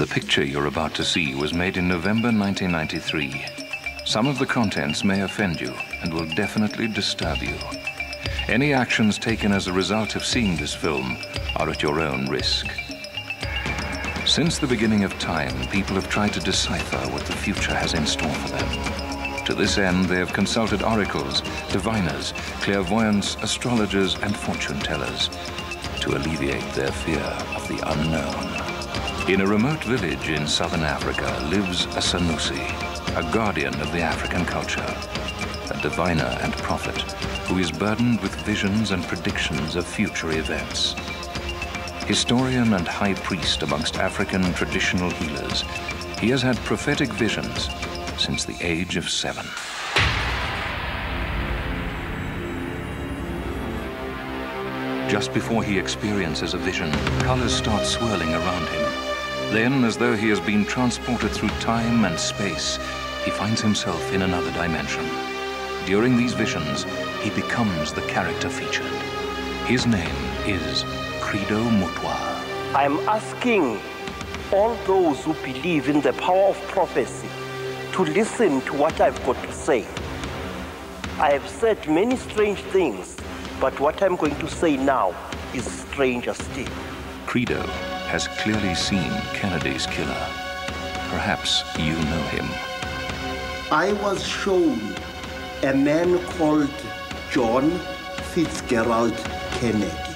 The picture you're about to see was made in November 1993. Some of the contents may offend you and will definitely disturb you. Any actions taken as a result of seeing this film are at your own risk. Since the beginning of time, people have tried to decipher what the future has in store for them. To this end, they have consulted oracles, diviners, clairvoyants, astrologers, and fortune tellers to alleviate their fear of the unknown. In a remote village in southern Africa lives a Sanusi, a guardian of the African culture, a diviner and prophet who is burdened with visions and predictions of future events. Historian and high priest amongst African traditional healers, he has had prophetic visions since the age of 7. Just before he experiences a vision, colors start swirling around him. Then, as though he has been transported through time and space, he finds himself in another dimension. During these visions, he becomes the character featured. His name is Credo Mutwa. I'm asking all those who believe in the power of prophecy to listen to what I've got to say. I have said many strange things, but what I'm going to say now is stranger still. Credo has clearly seen Kennedy's killer. Perhaps you know him. I was shown a man called John Fitzgerald Kennedy.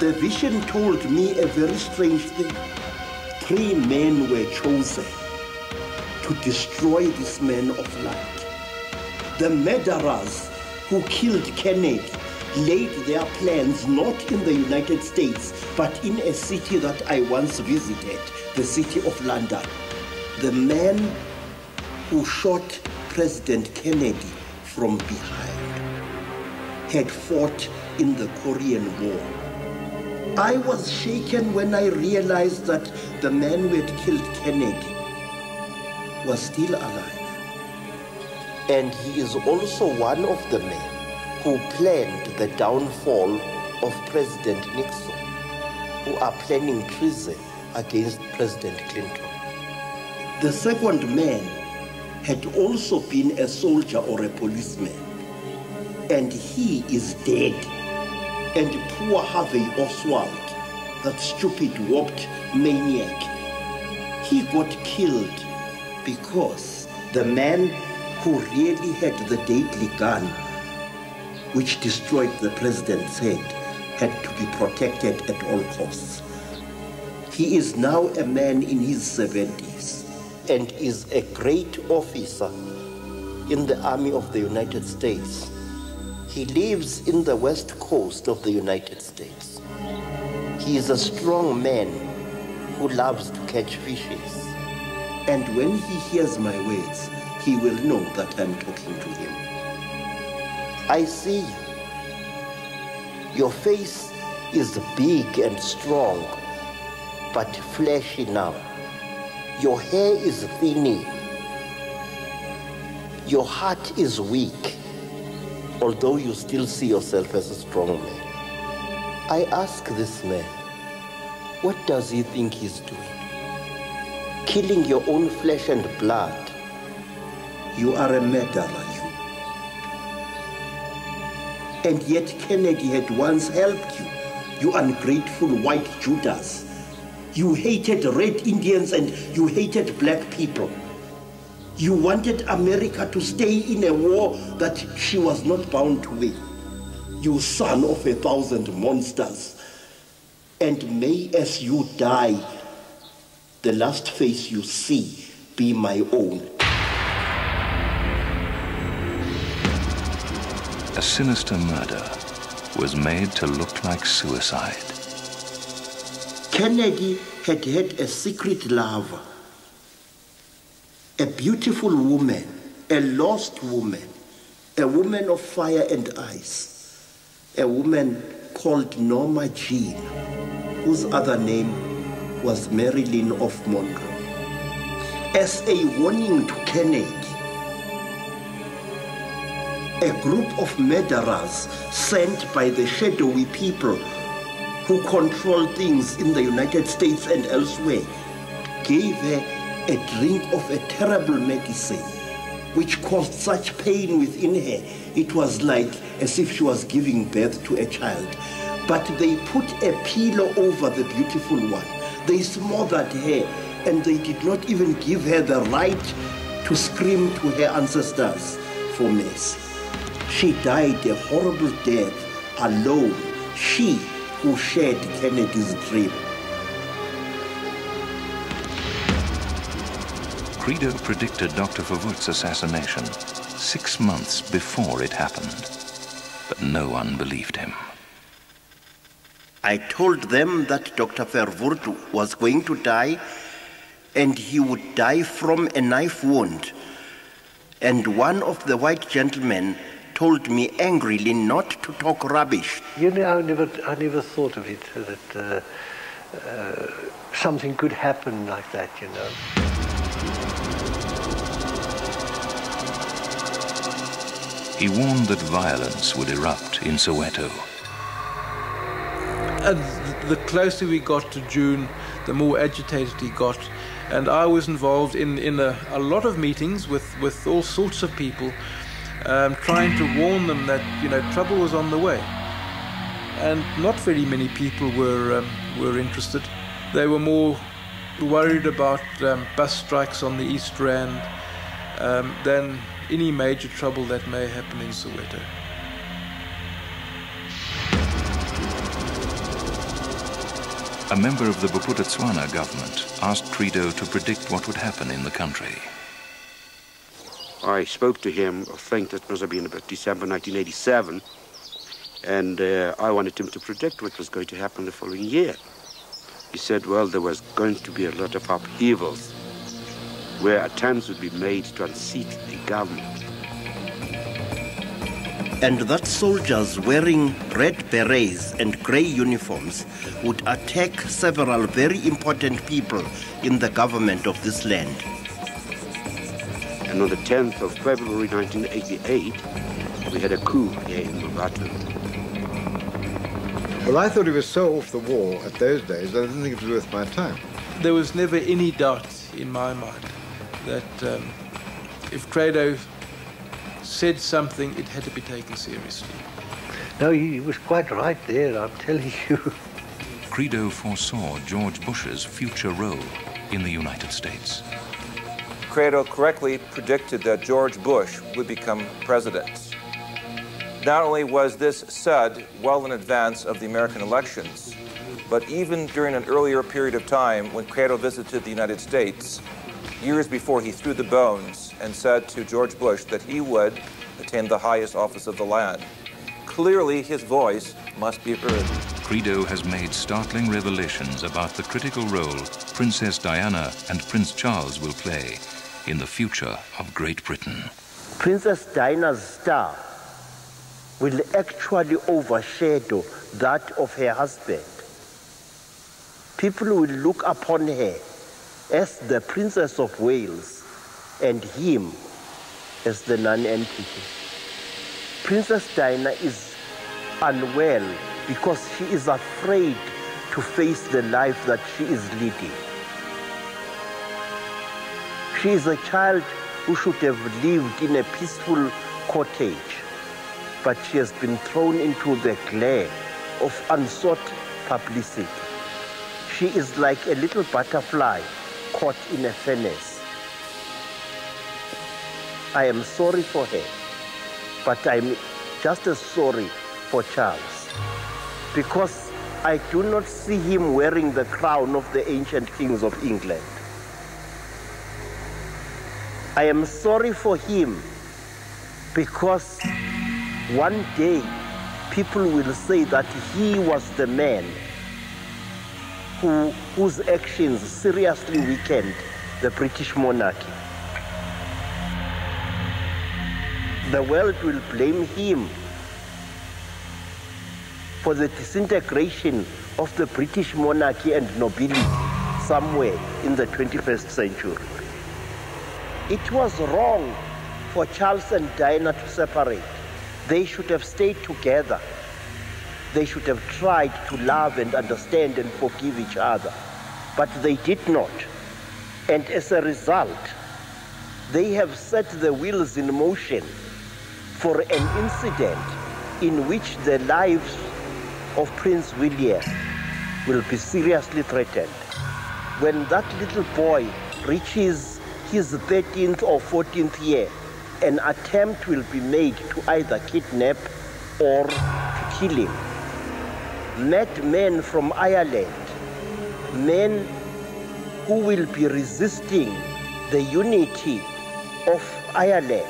The vision told me a very strange thing. 3 men were chosen to destroy this man of light. The murderers who killed Kennedy laid their plans not in the United States, but in a city that I once visited, the city of London. The man who shot President Kennedy from behind had fought in the Korean War. I was shaken when I realized that the man who had killed Kennedy was still alive. And he is also one of the men who planned the downfall of President Nixon, who are planning treason against President Clinton. The second man had also been a soldier or a policeman, and he is dead. And poor Harvey Oswald, that stupid warped maniac, he got killed because the man who really had the deadly gun which destroyed the president's head had to be protected at all costs. He is now a man in his 70s and is a great officer in the Army of the United States. He lives in the west coast of the United States. He is a strong man who loves to catch fishes. And when he hears my words, he will know that I'm talking to him. I see you. Your face is big and strong, but fleshy now. Your hair is thinning. Your heart is weak, although you still see yourself as a strong man. I ask this man, what does he think he's doing? Killing your own flesh and blood. You are a murderer, you. And yet Kennedy had once helped you, you ungrateful white Judas. You hated red Indians and you hated black people. You wanted America to stay in a war that she was not bound to win. You son of 1,000 monsters. And may as you die, the last face you see be my own. A sinister murder was made to look like suicide. Kennedy had had a secret lover, a beautiful woman, a lost woman, a woman of fire and ice, a woman called Norma Jean, whose other name was Marilyn of Monroe. As a warning to Kennedy, a group of murderers sent by the shadowy people who control things in the United States and elsewhere gave her a drink of a terrible medicine, which caused such pain within her. It was like as if she was giving birth to a child. But they put a pillow over the beautiful one. They smothered her, and they did not even give her the right to scream to her ancestors for mercy. She died a horrible death alone, she who shared Kennedy's dream. Credo predicted Dr. Verwoerd's assassination 6 months before it happened, but no one believed him. I told them that Dr. Verwoerd was going to die, and he would die from a knife wound. And one of the white gentlemen told me angrily not to talk rubbish. You know, I never thought of it, that something could happen like that, you know. He warned that violence would erupt in Soweto. And the closer we got to June, the more agitated he got. And I was involved in a lot of meetings with all sorts of people, trying to warn them that, you know, trouble was on the way. And not very many people were interested. They were more worried about bus strikes on the East Rand than any major trouble that may happen in Soweto. A member of the Bophuthatswana government asked Credo to predict what would happen in the country. I spoke to him, I think that must have been about December 1987, and I wanted him to predict what was going to happen the following year. He said, well, there was going to be a lot of upheavals where attempts would be made to unseat the government. And that soldiers wearing red berets and grey uniforms would attack several very important people in the government of this land. And on the 10th of February 1988, we had a coup here in Muvatu. Well, I thought he was so off the wall at those days that I didn't think it was worth my time. There was never any doubt in my mind that if Credo said something, it had to be taken seriously. No, he was quite right there, I'm telling you. Credo foresaw George Bush's future role in the United States. Credo correctly predicted that George Bush would become president. Not only was this said well in advance of the American elections, but even during an earlier period of time when Credo visited the United States, years before he threw the bones and said to George Bush that he would attain the highest office of the land. Clearly, his voice must be heard. Credo has made startling revelations about the critical role Princess Diana and Prince Charles will play in the future of Great Britain. Princess Diana's star will actually overshadow that of her husband. People will look upon her as the Princess of Wales and him as the non-entity. Princess Diana is unwell because she is afraid to face the life that she is leading. She is a child who should have lived in a peaceful cottage, but she has been thrown into the glare of unsought publicity. She is like a little butterfly caught in a furnace. I am sorry for her, but I'm just as sorry for Charles, because I do not see him wearing the crown of the ancient kings of England. I am sorry for him because one day people will say that he was the man whose actions seriously weakened the British monarchy. The world will blame him for the disintegration of the British monarchy and nobility somewhere in the 21st century. It was wrong for Charles and Diana to separate. They should have stayed together. They should have tried to love and understand and forgive each other. But they did not. And as a result, they have set the wheels in motion for an incident in which the lives of Prince William will be seriously threatened. When that little boy reaches his 13th or 14th year, an attempt will be made to either kidnap or to kill him. Madmen from Ireland, men who will be resisting the unity of Ireland,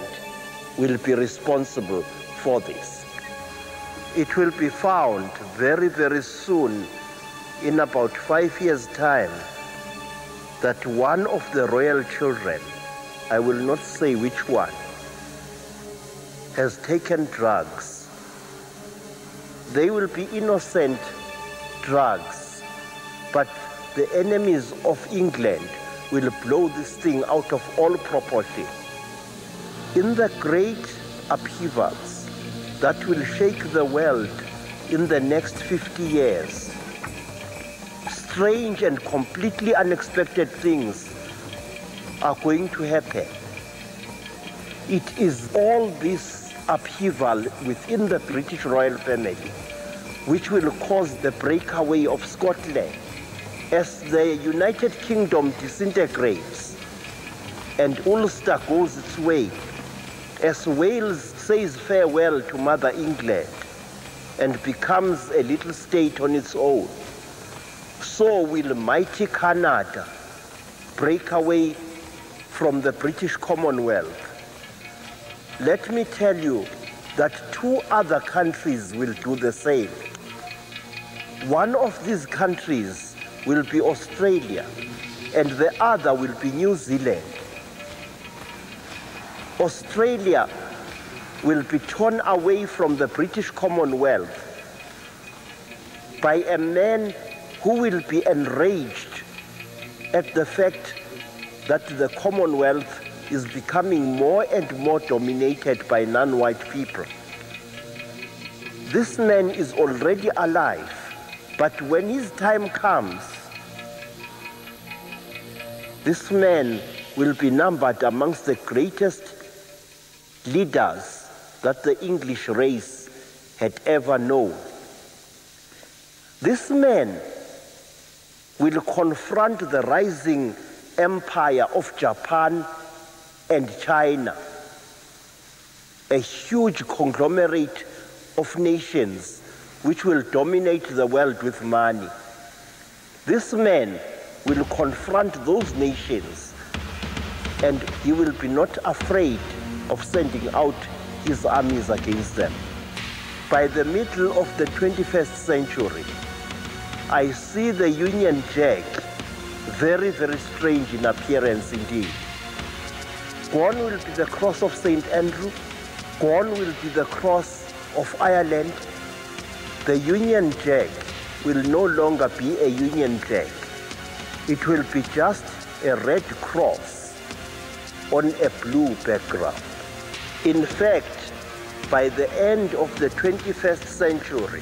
will be responsible for this. It will be found very, very soon, in about 5 years' time, that one of the royal children, I will not say which one, has taken drugs. They will be innocent drugs, but the enemies of England will blow this thing out of all proportion. In the great upheavals that will shake the world in the next 50 years, strange and completely unexpected things are going to happen. It is all this upheaval within the British royal family which will cause the breakaway of Scotland as the United Kingdom disintegrates and Ulster goes its way, as Wales says farewell to Mother England and becomes a little state on its own. So will mighty Canada break away from the British Commonwealth. Let me tell you that 2 other countries will do the same. One of these countries will be Australia, and the other will be New Zealand. Australia will be torn away from the British Commonwealth by a man who will be enraged at the fact that the Commonwealth is becoming more and more dominated by non-white people. This man is already alive, but when his time comes, this man will be numbered amongst the greatest leaders that the English race had ever known. This man will confront the rising empire of Japan and China, a huge conglomerate of nations which will dominate the world with money. This man will confront those nations, and he will be not afraid of sending out his armies against them. By the middle of the 21st century, I see the Union Jack very, very strange in appearance indeed. Gone will be the cross of St. Andrew. Gone will be the cross of Ireland. The Union Jack will no longer be a Union Jack. It will be just a red cross on a blue background. In fact, by the end of the 21st century,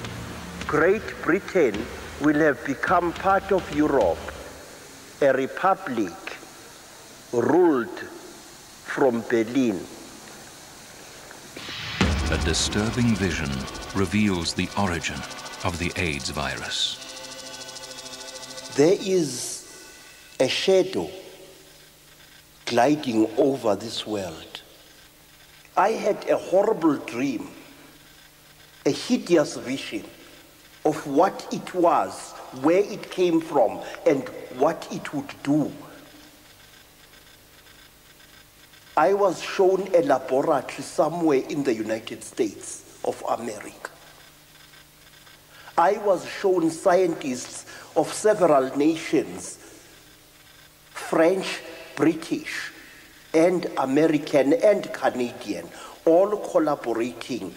Great Britain will have become part of Europe, a republic ruled from Berlin. A disturbing vision reveals the origin of the AIDS virus. There is a shadow gliding over this world. I had a horrible dream, a hideous vision of what it was, where it came from, and what it would do. I was shown a laboratory somewhere in the United States of America. I was shown scientists of several nations, French, British, and American and Canadian, all collaborating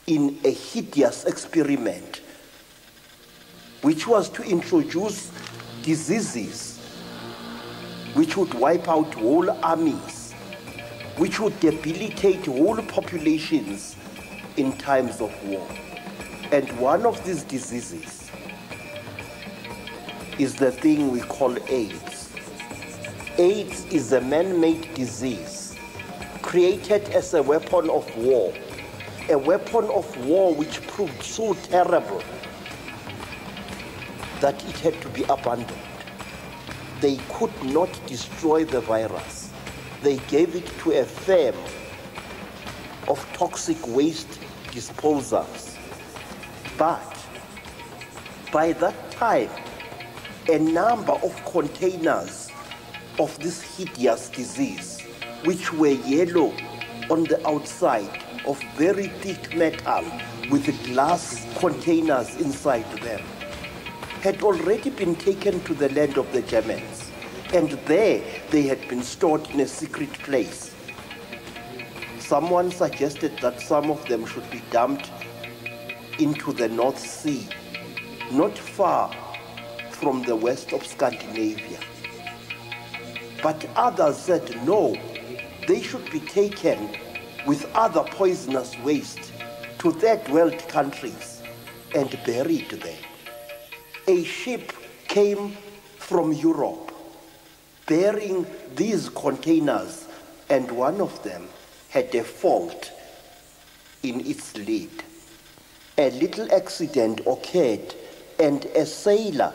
in a hideous experiment which was to introduce diseases which would wipe out whole armies, which would debilitate whole populations in times of war. And one of these diseases is the thing we call AIDS. AIDS is a man-made disease created as a weapon of war which proved so terrible that it had to be abandoned. They could not destroy the virus. They gave it to a firm of toxic waste disposals. But by that time, a number of containers of this hideous disease, which were yellow on the outside, of very thick metal with glass containers inside them, had already been taken to the land of the Germans. And there they had been stored in a secret place. Someone suggested that some of them should be dumped into the North Sea, not far from the west of Scandinavia. But others said no, they should be taken with other poisonous waste to third world countries and buried there. A ship came from Europe bearing these containers, and one of them had a fault in its lid. A little accident occurred and a sailor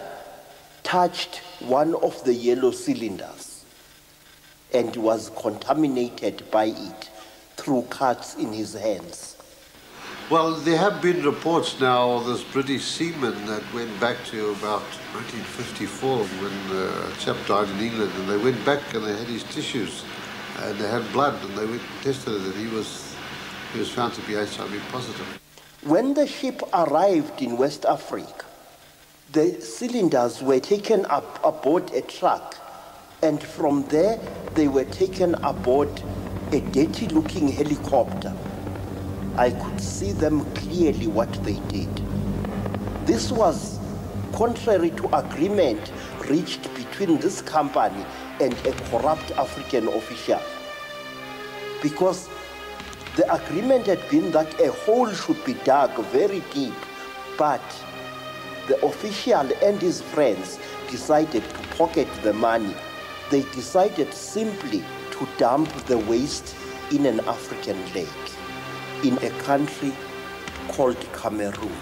touched one of the yellow cylinders and was contaminated by it through cuts in his hands. Well, there have been reports now of this British seaman that went back to about 1954 when a chap died in England, and they went back and they had his tissues and they had blood, and they went and tested it, and he was found to be HIV positive. When the ship arrived in West Africa, the cylinders were taken up aboard a truck, and from there they were taken aboard a dirty-looking helicopter. I could see them clearly what they did. This was contrary to agreement reached between this company and a corrupt African official, because the agreement had been that a hole should be dug very deep, but the official and his friends decided to pocket the money. They decided simply to dump the waste in an African lake, in a country called Cameroon.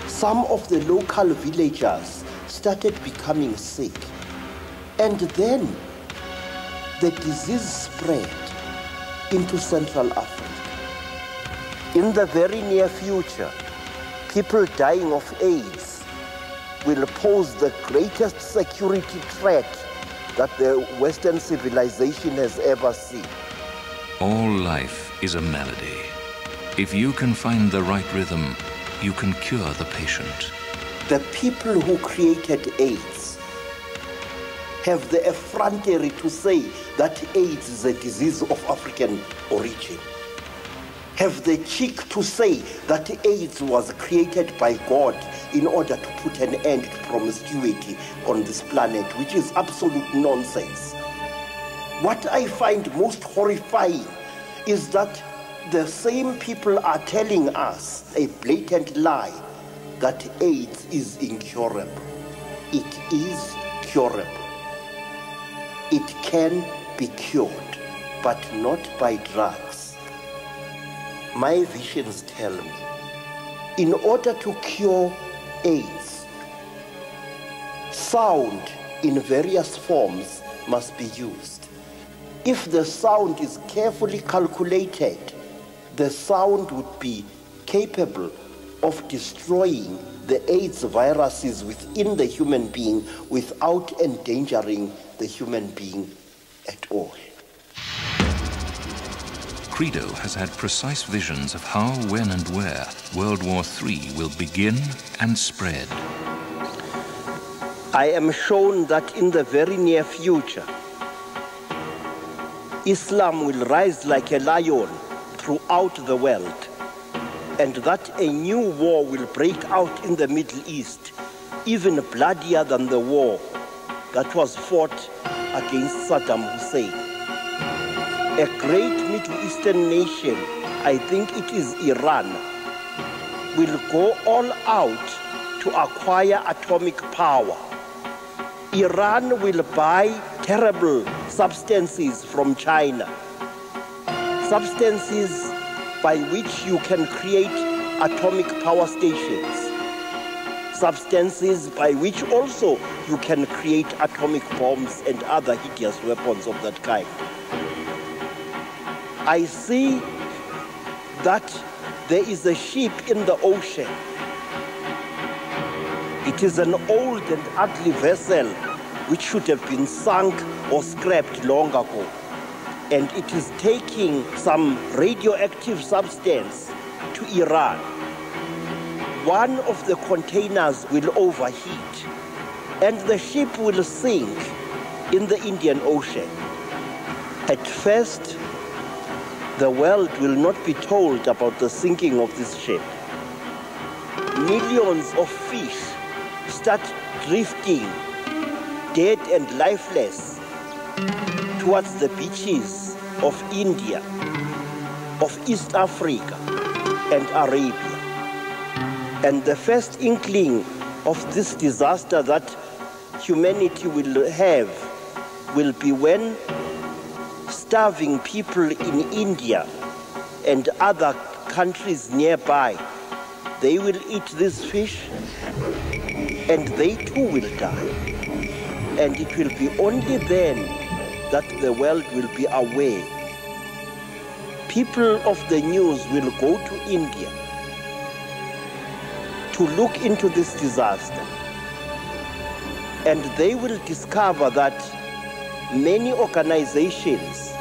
Some of the local villagers started becoming sick, and then the disease spread into Central Africa. In the very near future, people dying of AIDS will pose the greatest security threat that the Western civilization has ever seen. All life is a melody. If you can find the right rhythm, you can cure the patient. The people who created AIDS have the effrontery to say that AIDS is a disease of African origin. Have the cheek to say that AIDS was created by God in order to put an end to promiscuity on this planet, which is absolute nonsense. What I find most horrifying is that the same people are telling us a blatant lie that AIDS is incurable. It is curable. It can be cured, but not by drugs. My visions tell me, in order to cure AIDS, sound in various forms must be used. If the sound is carefully calculated, the sound would be capable of destroying the AIDS viruses within the human being without endangering the human being at all. Credo has had precise visions of how, when, and where World War III will begin and spread. I am shown that in the very near future, Islam will rise like a lion throughout the world, and that a new war will break out in the Middle East, even bloodier than the war that was fought against Saddam Hussein. A great Middle Eastern nation, I think it is Iran, will go all out to acquire atomic power. Iran will buy terrible substances from China, substances by which you can create atomic power stations, substances by which also you can create atomic bombs and other hideous weapons of that kind. I see that there is a ship in the ocean. It is an old and ugly vessel which should have been sunk or scrapped long ago. And it is taking some radioactive substance to Iran. One of the containers will overheat and the ship will sink in the Indian Ocean. At first, the world will not be told about the sinking of this ship. Millions of fish start drifting, dead and lifeless, towards the beaches of India, of East Africa, and Arabia. And the first inkling of this disaster that humanity will have will be when starving people in India and other countries nearby, they will eat this fish and they too will die. And it will be only then that the world will be aware. People of the news will go to India to look into this disaster. And they will discover that many organizations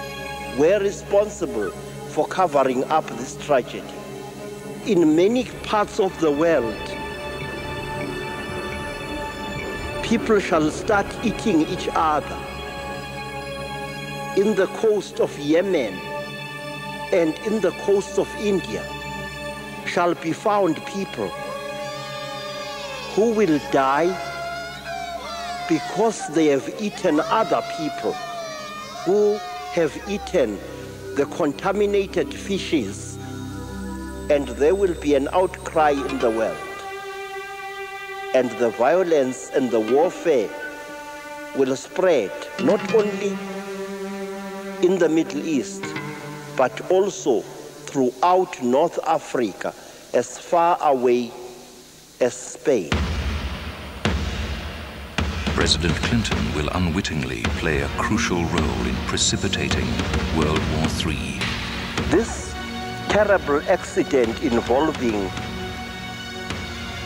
were responsible for covering up this tragedy. In many parts of the world, people shall start eating each other. In the coast of Yemen and in the coast of India shall be found people who will die because they have eaten other people who have eaten the contaminated fishes, and there will be an outcry in the world. And the violence and the warfare will spread not only in the Middle East, but also throughout North Africa, as far away as Spain. President Clinton will unwittingly play a crucial role in precipitating World War III. This terrible accident involving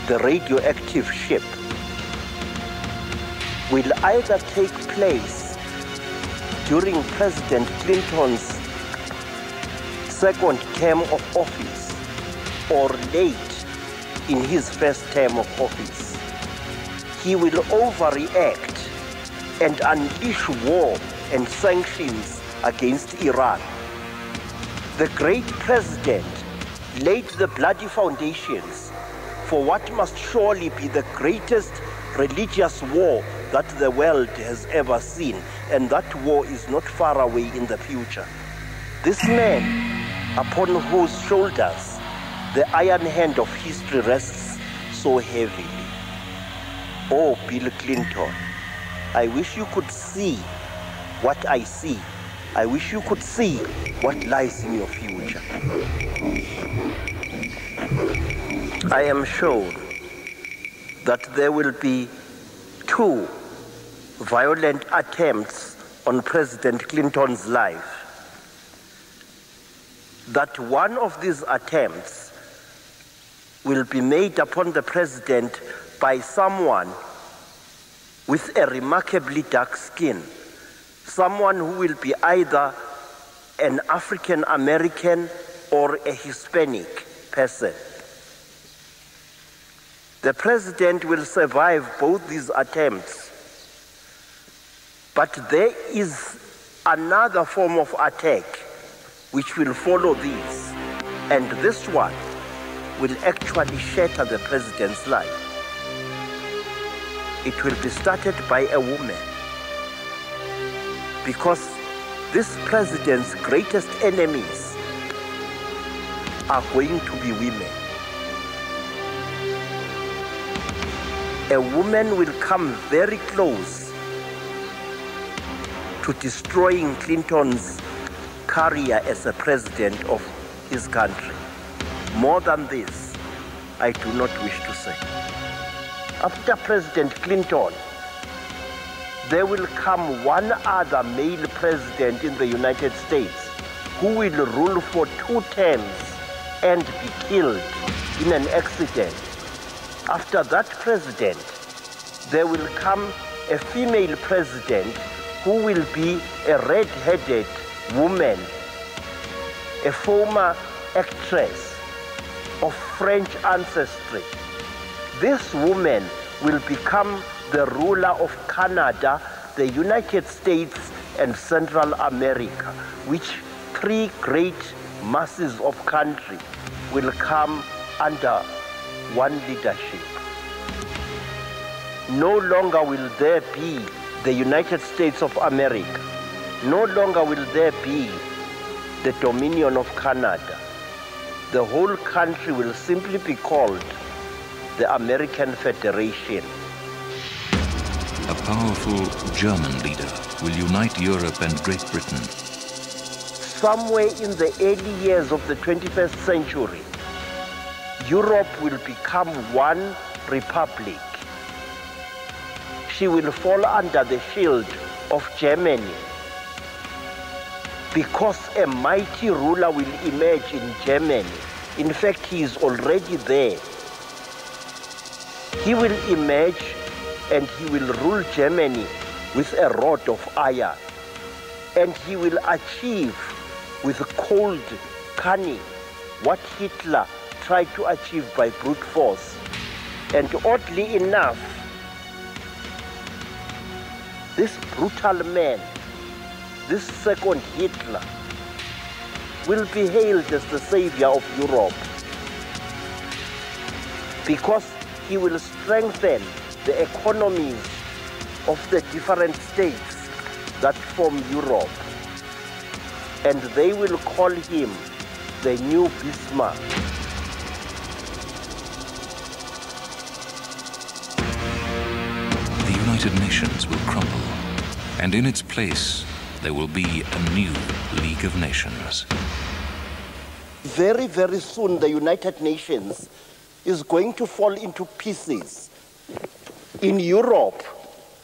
the radioactive ship will either take place during President Clinton's second term of office or late in his first term of office. He will overreact and unleash war and sanctions against Iran. The great president laid the bloody foundations for what must surely be the greatest religious war that the world has ever seen, and that war is not far away in the future. This man, upon whose shoulders the iron hand of history rests so heavily. Oh, Bill Clinton, I wish you could see what I see. I wish you could see what lies in your future. I am sure that there will be two violent attempts on President Clinton's life. That one of these attempts will be made upon the president by someone with a remarkably dark skin, someone who will be either an African American or a Hispanic person. The president will survive both these attempts, but there is another form of attack which will follow these, and this one will actually shatter the president's life. It will be started by a woman, because this president's greatest enemies are going to be women. A woman will come very close to destroying Clinton's career as a president of his country. More than this, I do not wish to say. After President Clinton, there will come one other male president in the United States who will rule for 2 terms and be killed in an accident. After that president, there will come a female president who will be a red-headed woman, a former actress of French ancestry. This woman will become the ruler of Canada, the United States, and Central America, which 3 great masses of country will come under one leadership. No longer will there be the United States of America. No longer will there be the Dominion of Canada. The whole country will simply be called the American Federation. A powerful German leader will unite Europe and Great Britain. Somewhere in the early years of the 21st century, Europe will become one republic. She will fall under the shield of Germany because a mighty ruler will emerge in Germany. In fact, he is already there. He will emerge and he will rule Germany with a rod of iron. And he will achieve with cold cunning what Hitler tried to achieve by brute force. And oddly enough, this brutal man, this second Hitler, will be hailed as the savior of Europe because he will strengthen the economies of the different states that form Europe. And they will call him the new Bismarck. The United Nations will crumble, and in its place there will be a new League of Nations. Very, very soon the United Nations is going to fall into pieces. In Europe,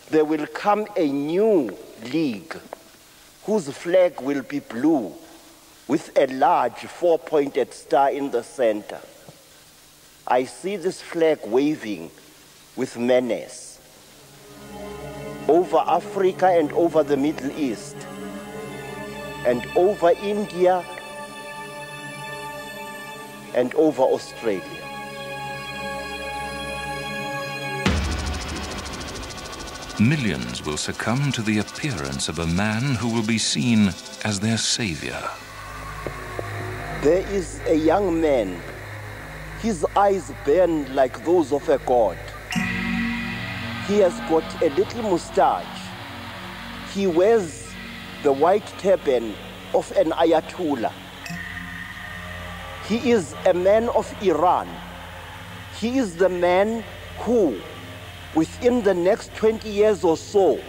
there will come a new league whose flag will be blue with a large 4-pointed star in the center. I see this flag waving with menace over Africa and over the Middle East and over India and over Australia. Millions will succumb to the appearance of a man who will be seen as their savior. There is a young man. His eyes burn like those of a god. He has got a little mustache. He wears the white turban of an Ayatollah. He is a man of Iran. He is the man who, within the next 20 years or so,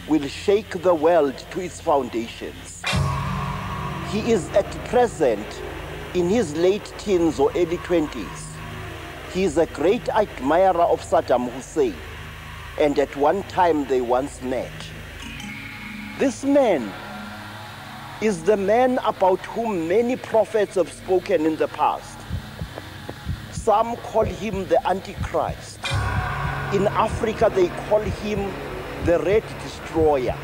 will shake the world to its foundations. He is at present in his late teens or early 20s. He is a great admirer of Saddam Hussein, and at one time they once met. This man is the man about whom many prophets have spoken in the past. Some call him the Antichrist. In Africa, they call him the Red Destroyer,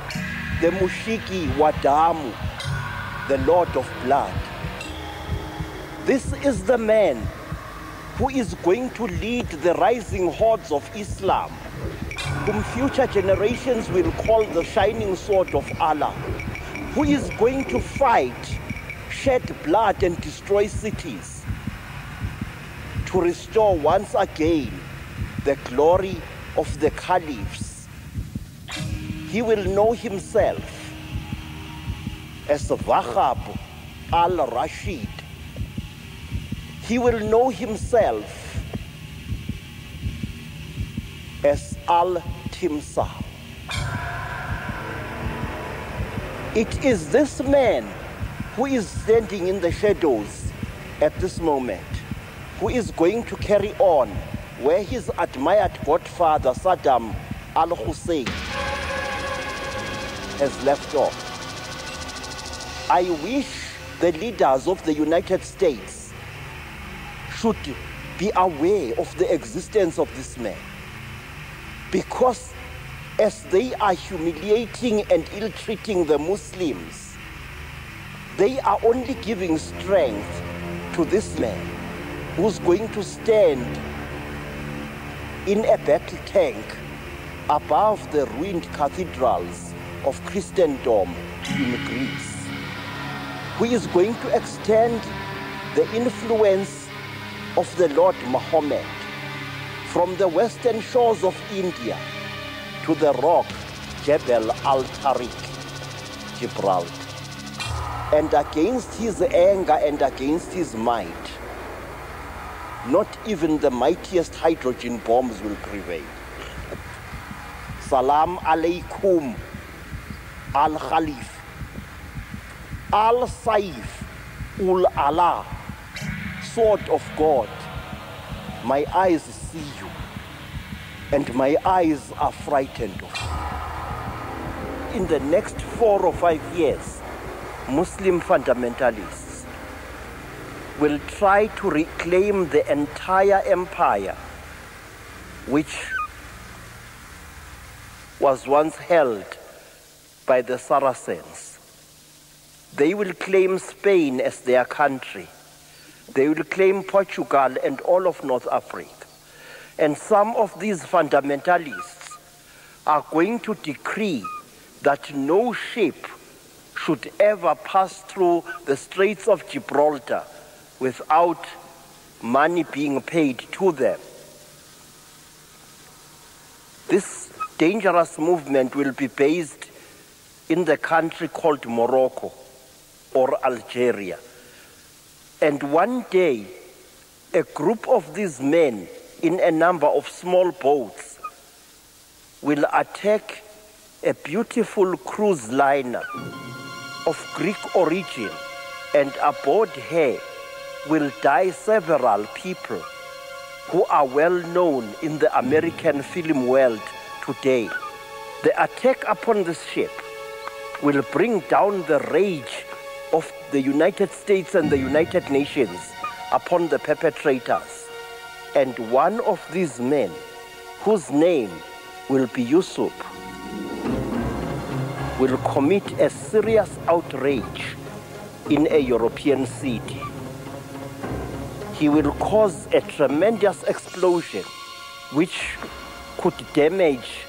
the Mushiki Wadamu, the Lord of Blood. This is the man who is going to lead the rising hordes of Islam, whom future generations will call the shining sword of Allah, who is going to fight, shed blood and destroy cities to restore once again the glory of the caliphs. He will know himself as Wahab al-Rashid. He will know himself as Al-Timsah. It is this man who is standing in the shadows at this moment, who is going to carry on where his admired godfather Saddam al-Hussein has left off. I wish the leaders of the United States should be aware of the existence of this man, because as they are humiliating and ill-treating the Muslims, they are only giving strength to this man who's going to stand in a battle tank above the ruined cathedrals of Christendom in Greece, who is going to extend the influence of the Lord Muhammad from the western shores of India to the rock Jebel al-Tariq, Gibraltar. And against his anger and against his might, not even the mightiest hydrogen bombs will prevail. Salam alaikum, al-Khalif, al-Saif, ul-Allah, sword of God. My eyes see you, and my eyes are frightened of you. In the next 4 or 5 years, Muslim fundamentalists will try to reclaim the entire empire which was once held by the Saracens. They will claim Spain as their country. They will claim Portugal and all of North Africa. And some of these fundamentalists are going to decree that no ship should ever pass through the Straits of Gibraltar without money being paid to them. This dangerous movement will be based in the country called Morocco or Algeria. And one day, a group of these men in a number of small boats will attack a beautiful cruise liner of Greek origin, and aboard her will die several people who are well known in the American film world today. The attack upon this ship will bring down the rage of the United States and the United Nations upon the perpetrators. And one of these men, whose name will be Yusuf, will commit a serious outrage in a European city. He will cause a tremendous explosion which could damage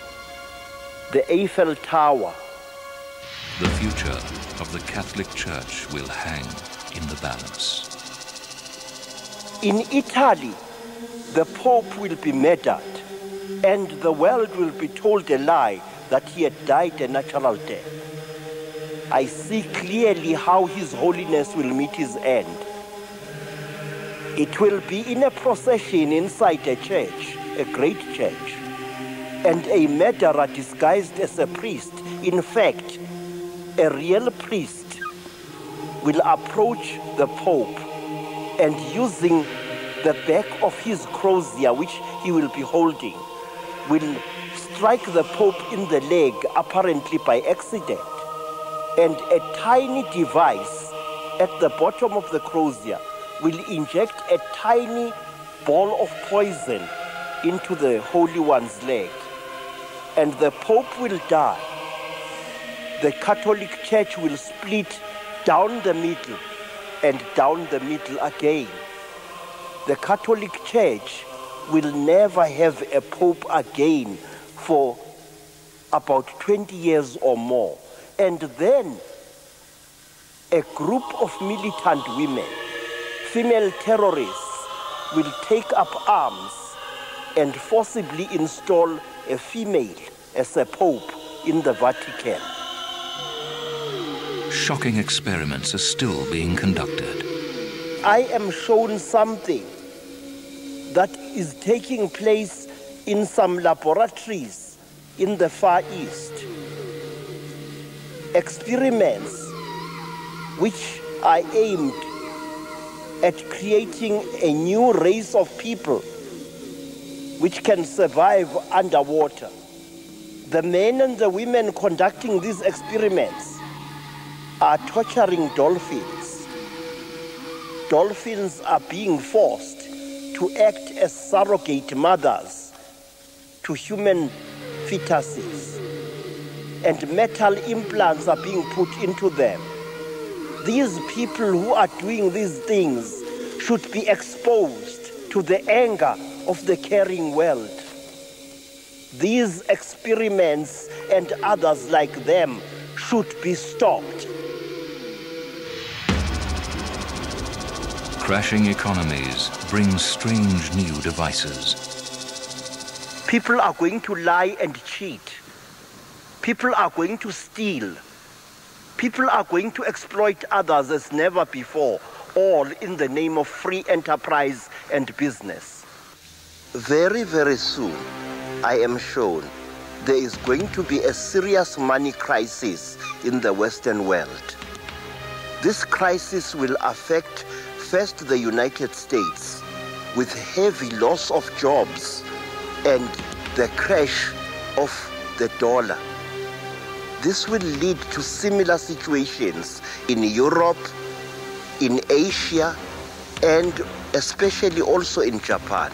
the Eiffel Tower. The future of the Catholic Church will hang in the balance. In Italy, the Pope will be murdered, and the world will be told a lie that he had died a natural death. I see clearly how His Holiness will meet his end. It will be in a procession inside a church, a great church, and a murderer disguised as a priest, in fact, a real priest, will approach the Pope and using the back of his crozier, which he will be holding, will strike the Pope in the leg, apparently by accident. And a tiny device at the bottom of the crozier will inject a tiny ball of poison into the Holy One's leg. And the Pope will die. The Catholic Church will split down the middle and down the middle again. The Catholic Church will never have a Pope again for about 20 years or more. And then a group of militant women, female terrorists, will take up arms and forcibly install a female as a Pope in the Vatican. Shocking experiments are still being conducted. I am shown something that is taking place in some laboratories in the Far East. experiments which are aimed at creating a new race of people which can survive underwater. The men and the women conducting these experiments are torturing dolphins. Dolphins are being forced to act as surrogate mothers to human fetuses, and metal implants are being put into them. These people who are doing these things should be exposed to the anger of the caring world. These experiments and others like them should be stopped. Crashing economies bring strange new devices. People are going to lie and cheat. People are going to steal. People are going to exploit others as never before, all in the name of free enterprise and business. Very, very soon, I am shown there is going to be a serious money crisis in the Western world. This crisis will affect first the United States with heavy loss of jobs and the crash of the dollar. This will lead to similar situations in Europe, in Asia, and especially also in Japan.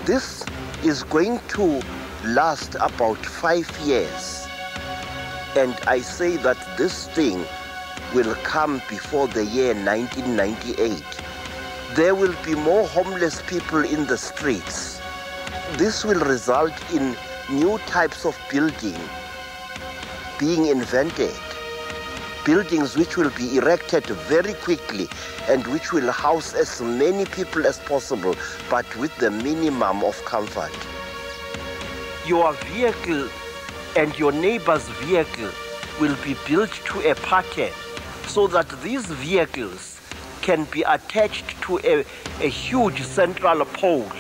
This is going to last about 5 years. And I say that this thing will come before the year 1998. There will be more homeless people in the streets. This will result in new types of building being invented, buildings which will be erected very quickly and which will house as many people as possible, but with the minimum of comfort. Your vehicle and your neighbor's vehicle will be built to a pattern so that these vehicles can be attached to a huge central pole,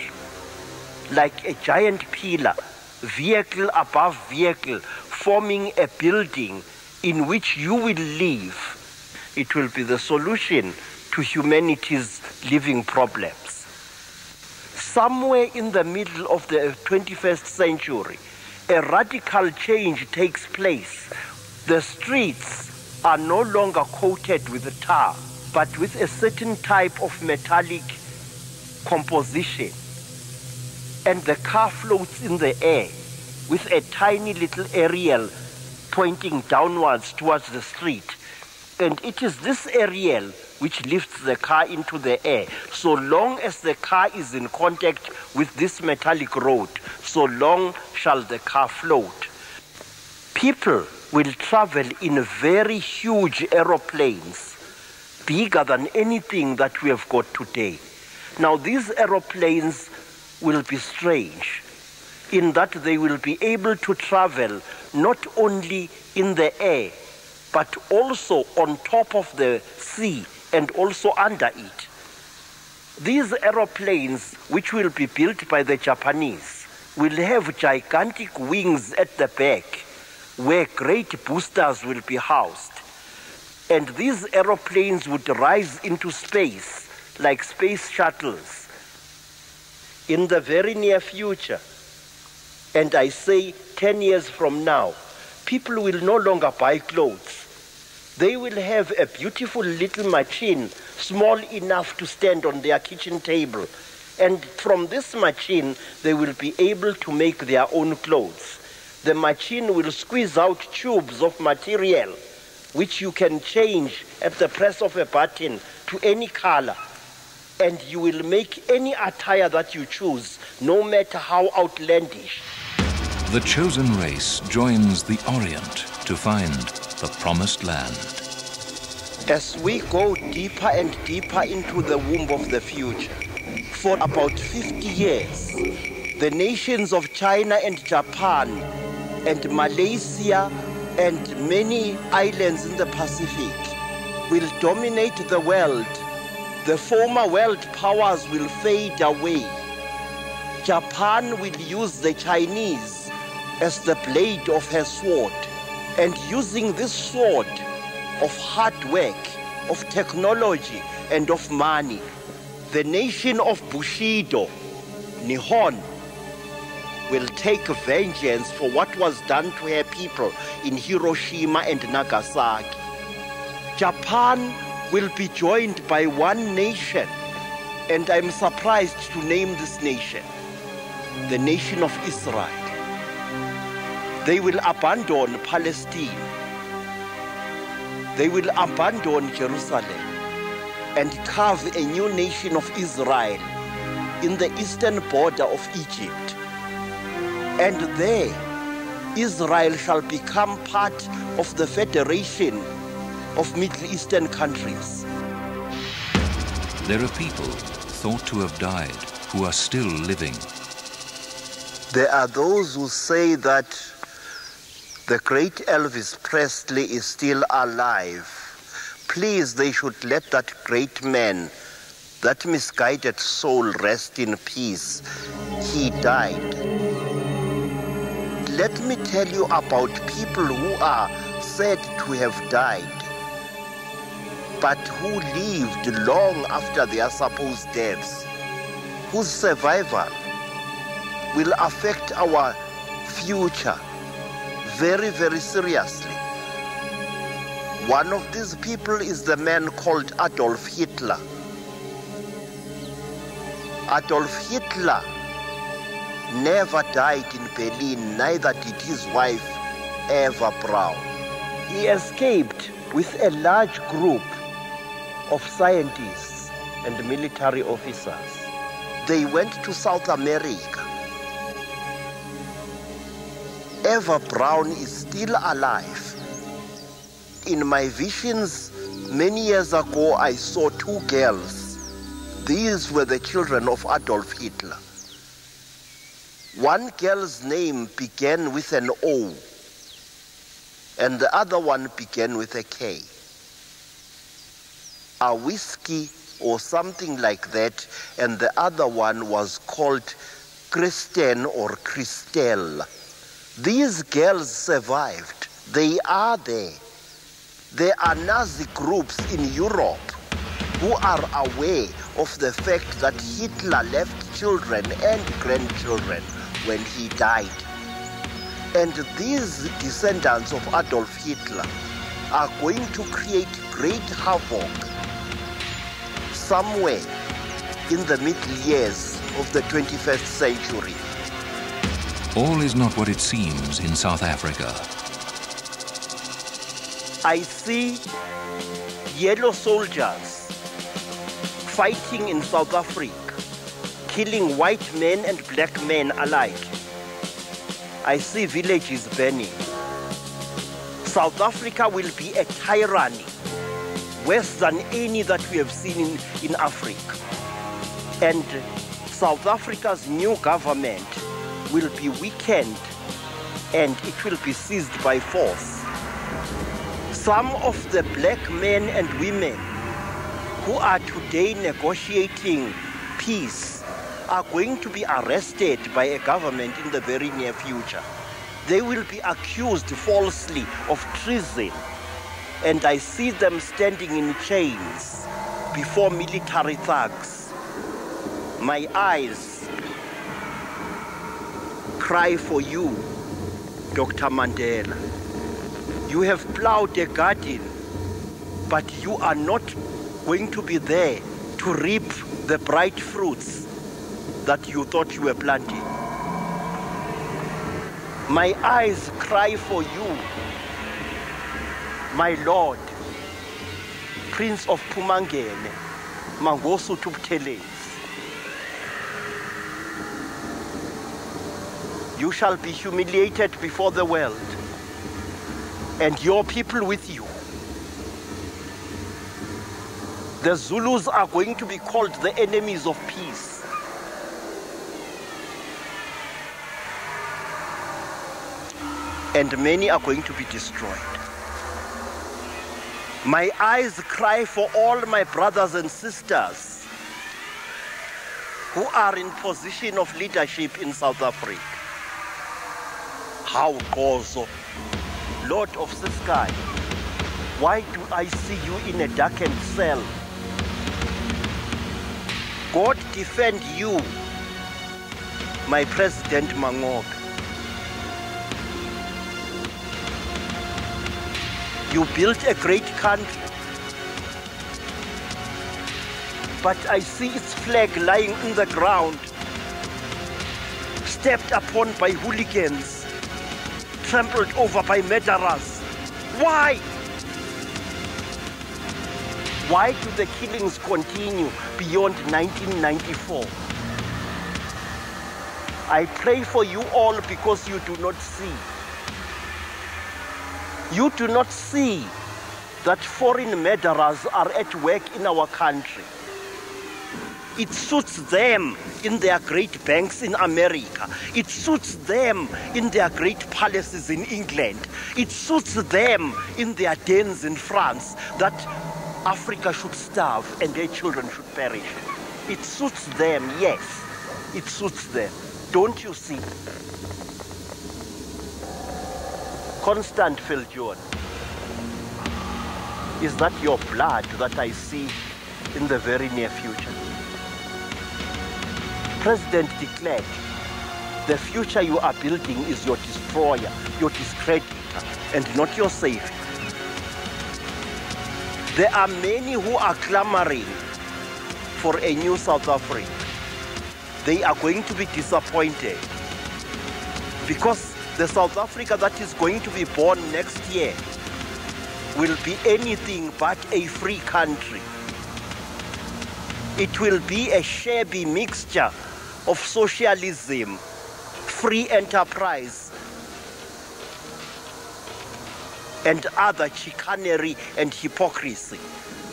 like a giant pillar, vehicle above vehicle, forming a building in which you will live. It will be the solution to humanity's living problems. Somewhere in the middle of the 21st century, a radical change takes place. The streets are no longer coated with tar, but with a certain type of metallic composition. And the car floats in the air with a tiny little aerial pointing downwards towards the street. And it is this aerial which lifts the car into the air. So long as the car is in contact with this metallic road, so long shall the car float. People will travel in very huge aeroplanes, bigger than anything that we have got today. Now these aeroplanes will be strange in that they will be able to travel not only in the air, but also on top of the sea and also under it. These aeroplanes, which will be built by the Japanese, will have gigantic wings at the back where great boosters will be housed. And these aeroplanes would rise into space like space shuttles in the very near future. And I say 10 years from now, people will no longer buy clothes. They will have a beautiful little machine, small enough to stand on their kitchen table. And from this machine, they will be able to make their own clothes. The machine will squeeze out tubes of material, which you can change at the press of a button to any color. And you will make any attire that you choose, no matter how outlandish. The chosen race joins the Orient to find the promised land. As we go deeper and deeper into the womb of the future, for about 50 years, the nations of China and Japan and Malaysia and many islands in the Pacific will dominate the world. The former world powers will fade away. Japan will use the Chinese as the blade of her sword. And using this sword of hard work, of technology, and of money, the nation of Bushido, Nihon, will take vengeance for what was done to her people in Hiroshima and Nagasaki. Japan will be joined by one nation, and I'm surprised to name this nation, the nation of Israel. They will abandon Palestine. They will abandon Jerusalem and carve a new nation of Israel in the eastern border of Egypt. And there, Israel shall become part of the Federation of Middle Eastern countries. There are people thought to have died who are still living. There are those who say that the great Elvis Presley is still alive. Please, they should let that great man, that misguided soul, rest in peace. He died. Let me tell you about people who are said to have died, but who lived long after their supposed deaths, whose survival will affect our future very, very seriously. One of these people is the man called Adolf Hitler. Adolf Hitler never died in Berlin, neither did his wife, Eva Braun. He escaped with a large group of scientists and military officers. They went to South America. Eva Braun is still alive. In my visions many years ago, I saw two girls. These were the children of Adolf Hitler. One girl's name began with an O, and the other one began with a K. A whiskey or something like that, and the other one was called Kristen or Christelle. These girls survived. They are there. There are Nazi groups in Europe who are aware of the fact that Hitler left children and grandchildren when he died. And these descendants of Adolf Hitler are going to create great havoc somewhere in the middle years of the 21st century. All is not what it seems in South Africa. I see yellow soldiers fighting in South Africa, killing white men and black men alike. I see villages burning. South Africa will be a tyranny, worse than any that we have seen in Africa. And South Africa's new government will be weakened and it will be seized by force. Some of the black men and women who are today negotiating peace are going to be arrested by a government in the very near future. They will be accused falsely of treason, and I see them standing in chains before military thugs. My eyes cry for you, Dr. Mandela. You have plowed a garden, but you are not going to be there to reap the bright fruits that you thought you were planting. My eyes cry for you, my Lord, Prince of Pumangene, Mangosu Tupteles. You shall be humiliated before the world, and your people with you. The Zulus are going to be called the enemies of peace. And many are going to be destroyed. My eyes cry for all my brothers and sisters who are in position of leadership in South Africa. How Gozo, Lord of the sky, why do I see you in a darkened cell? God defend you, my President Mangobe. You built a great country, but I see its flag lying on the ground, stepped upon by hooligans, trampled over by murderers. Why? Why do the killings continue beyond 1994? I pray for you all because you do not see. You do not see that foreign murderers are at work in our country. It suits them in their great banks in America. It suits them in their great palaces in England. It suits them in their dens in France that Africa should starve and their children should perish. It suits them, yes. It suits them. Don't you see? Constant Viljoen, is that your blood that I see in the very near future? President declared, the future you are building is your destroyer, your discreditor, and not your savior. There are many who are clamoring for a new South Africa. They are going to be disappointed because the South Africa that is going to be born next year will be anything but a free country. It will be a shabby mixture of socialism, free enterprise, and other chicanery and hypocrisy.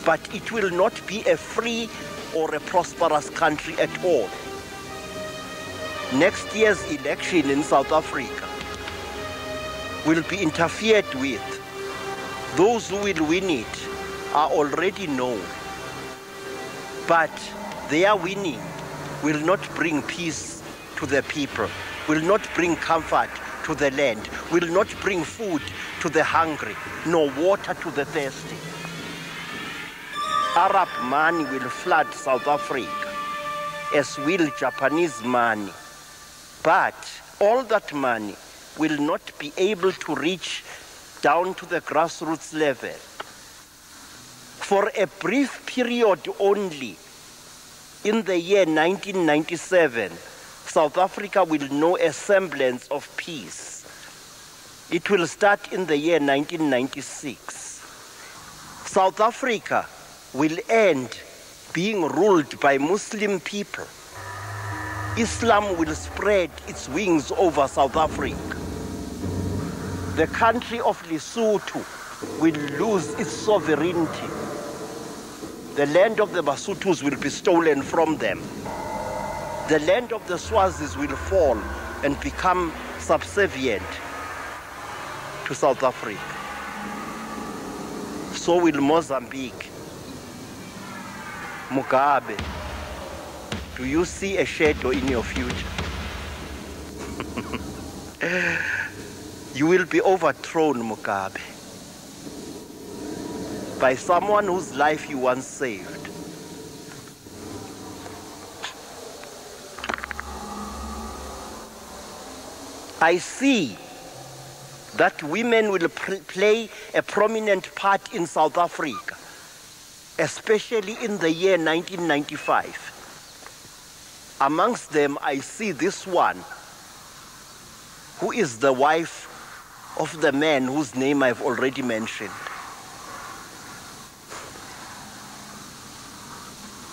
But it will not be a free or a prosperous country at all. Next year's election in South Africa will be interfered with. Those who will win it are already known. But their winning will not bring peace to the people, will not bring comfort to the land, will not bring food to the hungry, nor water to the thirsty. Arab money will flood South Africa, as will Japanese money. But all that money will not be able to reach down to the grassroots level. For a brief period only, in the year 1997, South Africa will know a semblance of peace. It will start in the year 1996. South Africa will end being ruled by Muslim people. Islam will spread its wings over South Africa. The country of Lesotho will lose its sovereignty. The land of the Basutus will be stolen from them. The land of the Swazis will fall and become subservient to South Africa. So will Mozambique. Mugabe, do you see a shadow in your future? You will be overthrown, Mugabe, by someone whose life you once saved. I see that women will play a prominent part in South Africa, especially in the year 1995. Amongst them, I see this one, who is the wife of the man whose name I've already mentioned.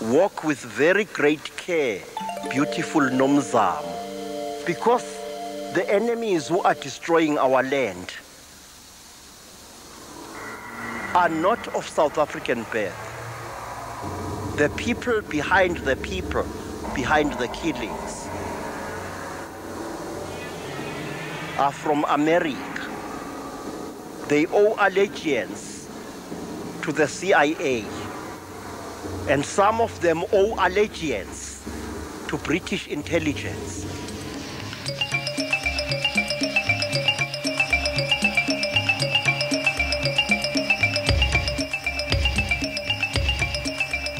Walk with very great care, beautiful Nomzamo, because the enemies who are destroying our land are not of South African birth. The people behind the killings are from America. They owe allegiance to the CIA, and some of them owe allegiance to British intelligence.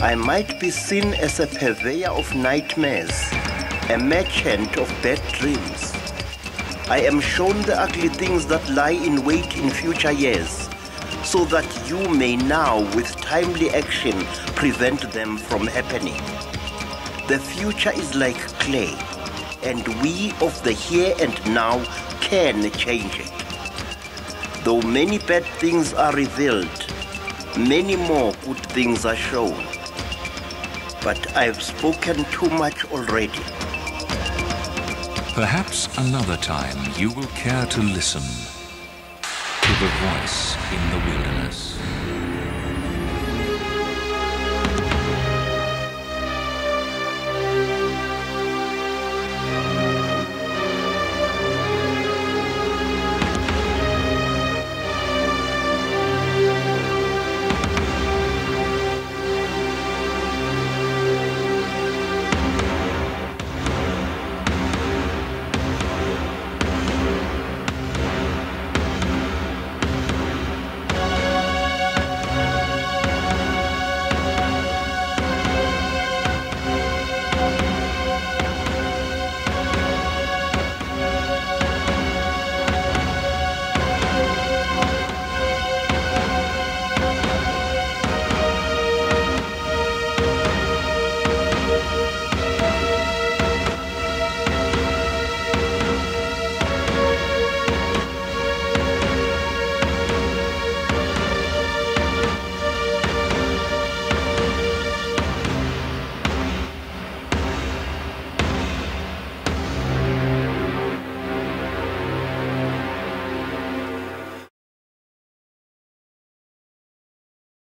I might be seen as a purveyor of nightmares, a merchant of bad dreams. I am shown the ugly things that lie in wait in future years, so that you may now, with timely action, prevent them from happening. The future is like clay, and we of the here and now can change it. Though many bad things are revealed, many more good things are shown. But I've spoken too much already. Perhaps another time you will care to listen to the voice in the wilderness.